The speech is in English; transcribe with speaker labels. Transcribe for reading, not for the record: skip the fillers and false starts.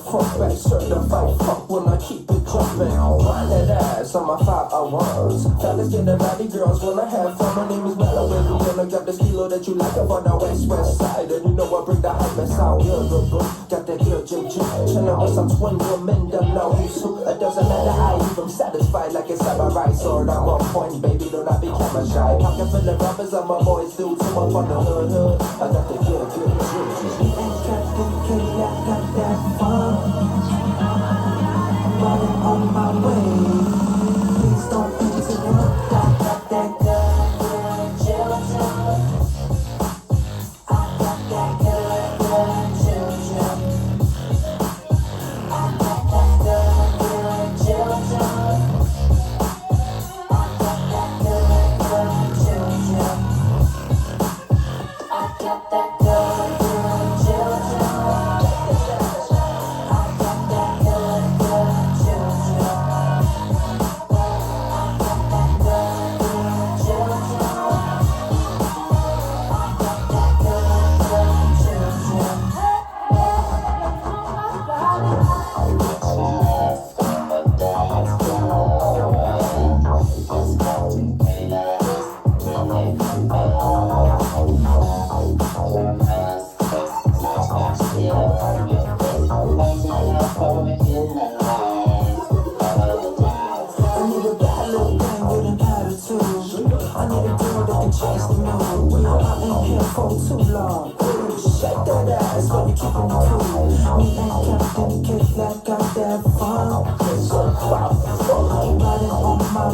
Speaker 1: front back, certified fuck when I keep it jumping. Grind that ass on my 501s. Fellas get the rowdy girls when I have fun. My name is Mellow, baby, and I got this kilo that you like up on the west side. And you know I bring the hype and sound good, got that good Juju. Chillin' with some twin women, them know you too. It doesn't matter how you, I'm satisfied like a samurai sword. I'm on point, baby, don't I be camera shy. Pocket full of rubbers, I'm my boys do too up on the hood. I got the good Juju. I got that fun. Riding on my way. Please don't interrupt. I got that good Juju. I got that good Juju. I got that good Juju. I got that good Juju. I got that good Juju. Riding on my